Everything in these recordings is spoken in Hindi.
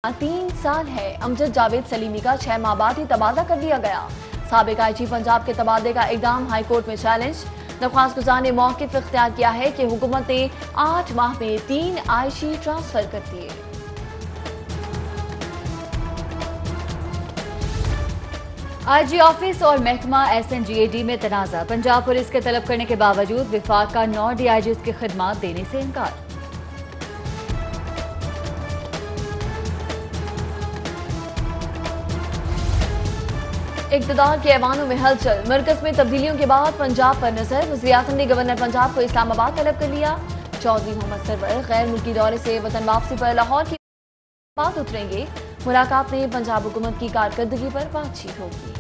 3 साल है। अमजद जावेद सलीमी का 6 माह बाद ही तबादला कर दिया गया। साबिक आईजी पंजाब के तबादले का इकदाम हाईकोर्ट में चैलेंज। दरख्वास्त गुजार ने मौक़िफ़ इख्तियार किया है कि हुकूमत ने 8 माह में 3 आईजी ट्रांसफर कर दिए। आईजी ऑफिस और महकमा SNGAD में तनाज़ा। पंजाब पुलिस के तलब करने के बावजूद विफाक का 9 DIGs की खिदमात देने से इनकार। इक़्तिदार के ऐवानों में हलचल। मरकज में तब्दीलियों के बाद पंजाब पर नजर। वज़ीर-ए-आज़म ने गवर्नर पंजाब को इस्लामाबाद तलब कर लिया। चौधरी मोहम्मद सरवर गैर मुल्की दौरे से वतन वापसी पर लाहौर की बात उतरेंगे। मुलाकात में पंजाब हुकूमत की कारकर्दगी पर बातचीत होगी।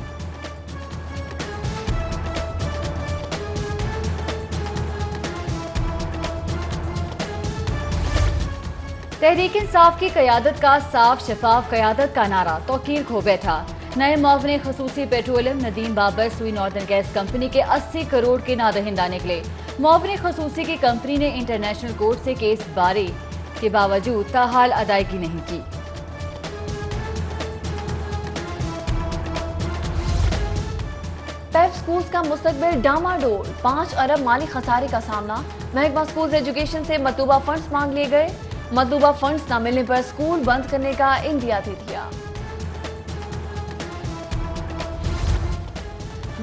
तहरीक इंसाफ की क़यादत का साफ शफाफ क़यादत का नारा तौकीर खो बैठा। नए मुआविन खसूसी पेट्रोलियम नदीम बाबर सुई नॉर्दर्न गैस कंपनी के 80 करोड़ के नादहिंदा निकले। मुआविन खसूसी की कंपनी ने इंटरनेशनल कोर्ट से केस बारे के बावजूद ताहाल अदायगी नहीं की। पैप स्कूल्स का मुस्तकबिल डामाडोल। 5 अरब माली खसारे का सामना। महकमा स्कूल्स एजुकेशन से मतलूबा फंड्स मांग लिए गए। मतलूबा फंड्स न मिलने पर स्कूल बंद करने का इंदिया दे दिया।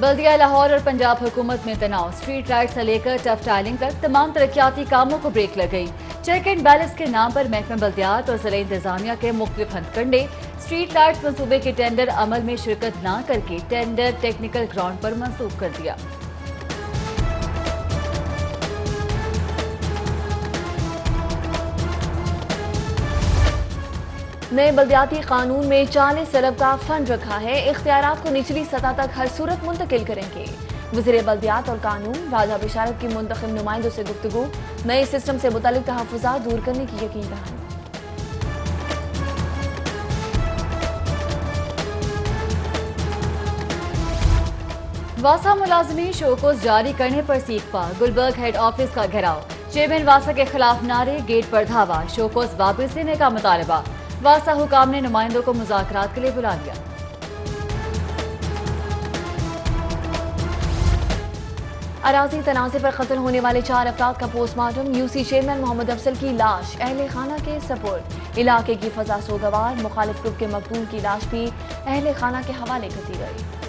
बल्दिया लाहौर और पंजाब हुकूमत में तनाव। स्ट्रीट लाइट से लेकर टफ टाइलिंग तक तमाम तरक्याती कामों को ब्रेक लग गई। चेक एंड बैलेंस के नाम पर महकमा बल्दियात और ज़िला इंतजामिया के मुख्तलिफ हथकंडे। स्ट्रीट लाइट्स मंसूबे के टेंडर अमल में शिरकत न करके टेंडर टेक्निकल ग्राउंड पर मंसूब कर दिया। नए बल्दियाती कानून में 40 अरब का फंड रखा है। इख्तियारात को निचली सतह तक हर सूरत मुंतकिल करेंगे। वज़ीर बल्दियात और कानून राजा बिशारत की मुंतखब नुमाइंदों से गुफ्तगू। नए सिस्टम से मुतालिक तहफ़्फ़ुज़ात दूर करने की यकीन दहानी। वासा मुलाजमीन शोकोस जारी करने पर सीखपा। गुलबर्ग हेड ऑफिस का घेराव। चेयरमैन वासा के खिलाफ नारे, गेट पर धावा। शोकोस वापस लेने का मुतालबा। वासा हुकाम ने नुमाइंदों को मुज़ाकरात के लिए बुला लिया। अराजी तनाज़े पर कत्ल होने वाले 4 अफराद का postmortem. UC chairman Mohammad Afzal की लाश अहले खाना के सपुर्द। इलाके की फजा सोगवार। मुखालिफ ग्रुप के मकतूल की लाश भी अहले खाना के हवाले कर दी गई।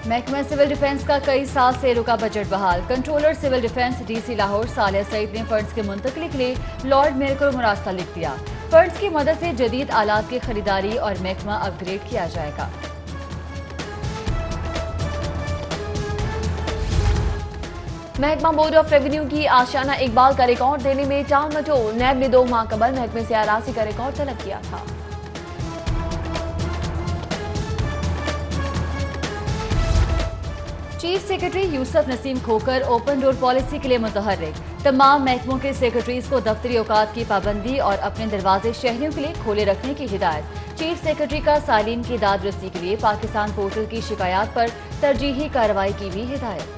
महकमा सिविल डिफेंस का कई साल से रुका बजट बहाल। Controller civil defence DC Lahore Saliya Saeed ने फंड्स की मुंतकली के लिए लॉर्ड मेयर को मुरास्ता लिख दिया। फंड्स की मदद से जदीद आलात की खरीदारी और महकमा अपग्रेड किया जाएगा। महकमा बोर्ड ऑफ रेवेन्यू की आशियाना इकबाल का रिकॉर्ड देने में टाल मटोल। नैब ने 2 माह कबल महकमे से अराजी का रिकॉर्ड तलब किया था। चीफ सेक्रेटरी यूसुफ नसीम खोकर ओपन डोर पॉलिसी के लिए मुतहर्रिक। तमाम महकमों के सेक्रेटरीज को दफ्तरी औकात की पाबंदी और अपने दरवाजे शहरियों के लिए खोले रखने की हिदायत। चीफ सेक्रेटरी का सालीन की दाद रसी के लिए पाकिस्तान पोर्टल की शिकायत पर तरजीही कार्रवाई की भी हिदायत।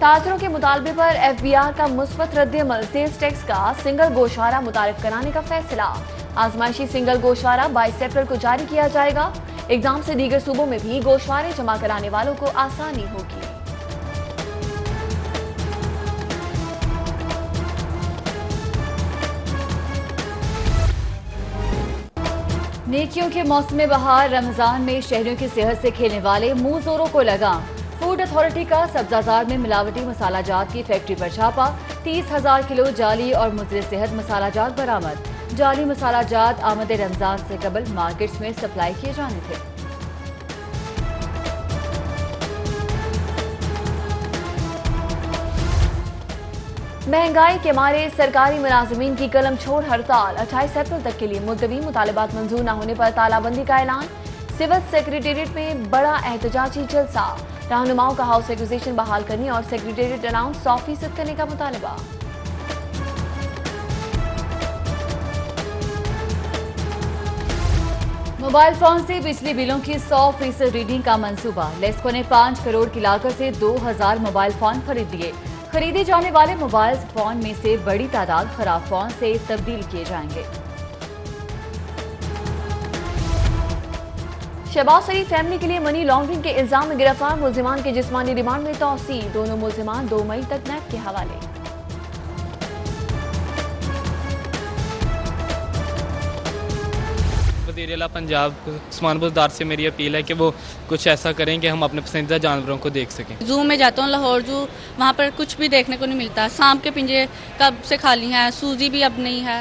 ताजरों के मुतालबे पर FBI का मुस्बत रद्द-ए-अमल। सेल्स टैक्स का सिंगल गोशवारा मुतारिफ कराने का फैसला। आजमाइशी सिंगल गोशवारा 22 अप्रैल को जारी किया जाएगा। इक़दाम से दीगर सूबों में भी गोशवारे जमा कराने वालों को आसानी होगी। नेकियों के मौसम बहार रमजान में शहरियों की सेहत से खेलने वाले मुंह जोरों को लगाम। फूड अथॉरिटी का सब्जाजार में मिलावटी मसाला जात की फैक्ट्री पर छापा। 30,000 किलो जाली और मुज़र सेहत मसाला जात बरामद। जाली मसाला जात आमद रमजान से कबल मार्केट्स में सप्लाई किए जाने थे। महंगाई के मारे सरकारी मुलाजमीन की कलम छोड़ हड़ताल। 28 अप्रैल तक के लिए मुलतवी। मुतालबात मंजूर न होने पर तालाबंदी का ऐलान। सिविल सेक्रेटेरिएट में बड़ा एहतजाजी जलसा। रहनुमाओं का हाउस एक्विजिशन बहाल करने और सेक्रेटेरिएट अलाउंस 100% करने का मुतालबा। मोबाइल फोन से बिजली बिलों की 100% रीडिंग का मंसूबा। लेस्को ने 5 करोड़ की लागत से 2000 मोबाइल फोन खरीद लिए। खरीदे जाने वाले मोबाइल फोन में से बड़ी तादाद खराब फोन से तब्दील किए जाएंगे। शहबाज शरीफ फैमिली के लिए मनी लॉन्ड्रिंग के इल्जाम में गिरफ्तार मुलजिमान के जिस्मानी रिमांड में तौसी। दोनों मुलजिमान 2 मई तक नैब के हवाले। वज़ीर-ए-आला पंजाब उस्मान बुज़दार से मेरी अपील है कि वो कुछ ऐसा करें कि हम अपने पसंदीदा जानवरों को देख सकें। जू में जाता हूँ, लाहौर जू, वहाँ पर कुछ भी देखने को नहीं मिलता। सांप के पिंजरे कब से खाली हैं, सूजी भी अब नहीं है।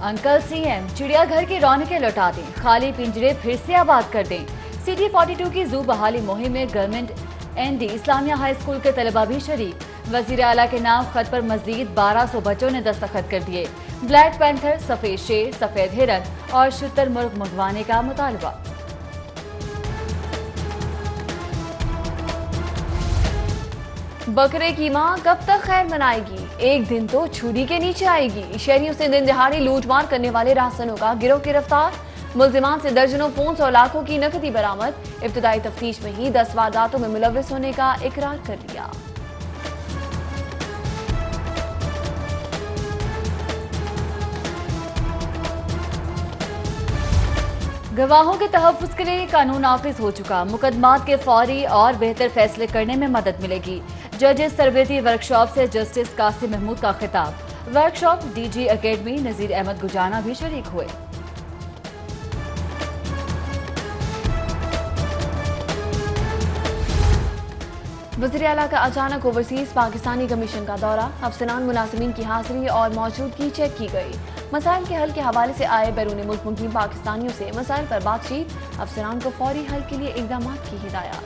अंकल सीएम चिड़ियाघर की रौनकें लौटा दें, खाली पिंजरे फिर से आबाद कर दें। सिटी 42 की जू बहाली मुहिम में government ND Islamia high school के तलबा भी शरीक। वज़ीर आला के नाम खत पर मजीद 1200 बच्चों ने दस्तखत कर दिए। ब्लैक पैंथर, सफेद शेर, सफेद हिरन और शुतुरमुर्ग मंगवाने का मुतालबा। बकरे की मां कब तक खैर मनाएगी? एक दिन तो छुरी के नीचे आएगी। शहरियों से दिन दिहाड़ी लूटमार करने वाले राहसनों का गिरोह गिरफ्तार। मुलजिमान से दर्जनों फोन और लाखों की नकदी बरामद। इब्तदाई तफ्तीश में ही 10 वारदातों में मुलविस होने का इकरार कर लिया। गवाहों के तहफ़्फ़ुज़ के लिए कानून नाफिज हो चुका। मुकदमात के फौरी और बेहतर फैसले करने में मदद मिलेगी। जजेस तरबियती वर्कशॉप से जस्टिस कासिम महमूद का खिताब। वर्कशॉप डीजी एकेडमी नज़ीर अहमद गुजाना भी शरीक हुए। वज़ीर आला का अचानक ओवरसीज पाकिस्तानी कमीशन का दौरा। अफसरान मुलाजिमीन की हाजिरी और मौजूदगी चेक की गई। मसाइल के हल के हवाले से आए बैरून मुल्क मुकीम पाकिस्तानियों से मसाइल पर बातचीत। अफसरान को फौरी हल के लिए इकदाम की हिदायत।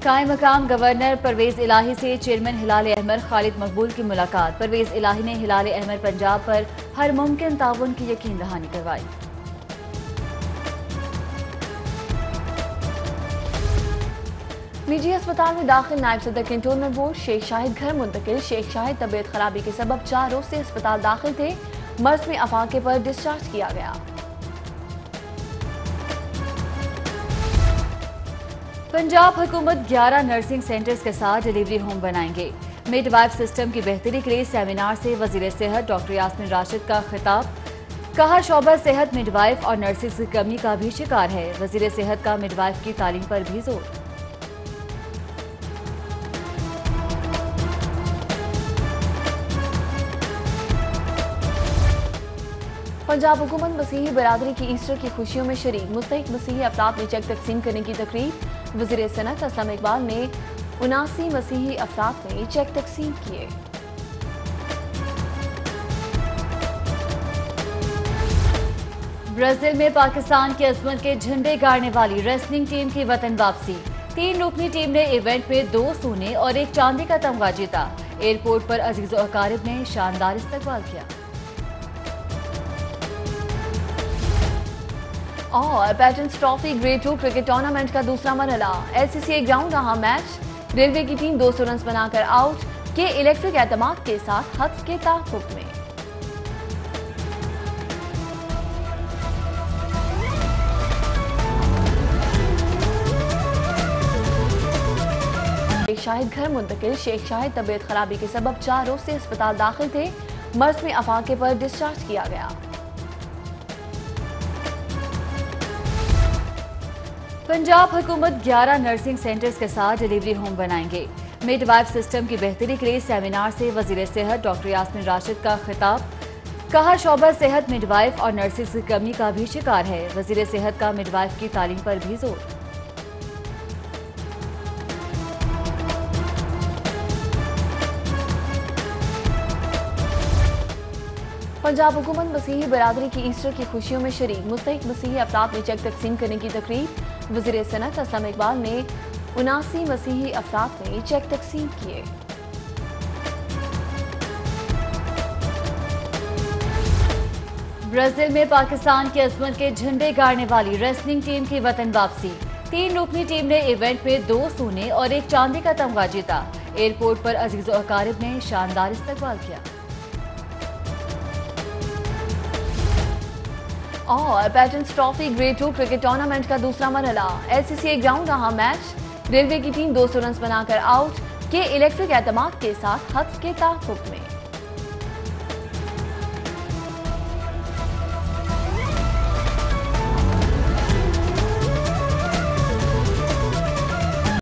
कायम मकाम गवर्नर परवेज इलाही से चेयरमैन हिलाल अहमर खालिद मकबूल की मुलाकात। परवेज इलाही ने हिलाल अहमर पंजाब पर हर मुमकिन ताउन की यकीन दहानी करवाई। निजी अस्पताल में दाखिल नायब सदर कैंटोनमेंट बोर्ड शेख शाहिद घर मुंतकिल। शेख शाहिद तबीयत खराबी के सबब 4 रोज से अस्पताल दाखिल थे। मर्ज में अफाके पर डिस्चार्ज किया गया। पंजाब हुकूमत 11 नर्सिंग सेंटर्स के साथ डिलीवरी होम बनाएंगे। मिडवाइफ सिस्टम की बेहतरी के लिए सेमिनार से वजीर सेहत डॉक्टर यास्मीन राशिद का खिताब। कहा शोबा सेहत मिडवाइफ और नर्सिस की कमी का भी शिकार है। वजीर सेहत का मिडवाइफ की तालीम पर भी जोर। पंजाब हुकूमत मसीही बरादरी की ईस्टर की खुशियों में शरीक। मुस्तहिक मसीही अफराद में चेक तकसीम करने की तकरीब। वज़ीर सनत असलम इकबाल ने 79 मसीही अफराद में चेक तकसीम किए। ब्राजील में पाकिस्तान की अजमत के झंडे गाड़ने वाली रेसलिंग टीम की वतन वापसी। 3 रुकनी टीम ने इवेंट में 2 सोने और 1 चांदी का तमगा जीता। एयरपोर्ट पर अजीज और अकारिब ने शानदार इस्तकबाल किया। और patterns trophy grade 2 cricket tournament का दूसरा मरहला। एलसीसीए ग्राउंड रहा मैच। रेलवे की टीम 200 रन बनाकर आउट। के इलेक्ट्रिक एतमाद के साथ हक के ताक़ुब में। शेख शाहिद घर मुंतकिल। शेख शाहिद तबीयत खराबी के सबब 4 रोज से अस्पताल दाखिल थे। मर्ज में अफाके पर डिस्चार्ज किया गया। पंजाब हुकूमत 11 नर्सिंग सेंटर्स के साथ डिलीवरी होम बनाएंगे। मिडवाइफ सिस्टम की बेहतरी के लिए सेमिनार से वजीर सेहत डॉक्टर यास्मीन राशिद का खिताब। कहा शोबा सेहत मिडवाइफ और नर्सिस की कमी का भी शिकार है। वजीर सेहत का मिडवाइफ की तालीम पर भी जोर। पंजाब हुकूमत मसीही बरादरी की ईस्टर की खुशियों में शरीक। मुस्तहिक मसीही अफराद में चेक तकसीम करने की तकरीब। वज़ीर सनत असलम इकबाल ने 79 मसीही अफराद में चेक तकसीम किए। ब्राजील में पाकिस्तान की अजमत के झंडे गाड़ने वाली रेसलिंग टीम की वतन वापसी। 3 रुकनी टीम ने इवेंट में 2 सोने और 1 चांदी का तमगा जीता। एयरपोर्ट पर अजीज और अकारिब ने शानदार इस्तकबाल किया। और patterns trophy grade 2 cricket tournament का दूसरा मरहला एससीसीए ग्राउंड रहा मैच। रेलवे की टीम 200 रन बनाकर आउट के इलेक्ट्रिक एतमाद के साथ हद के ताकुब में।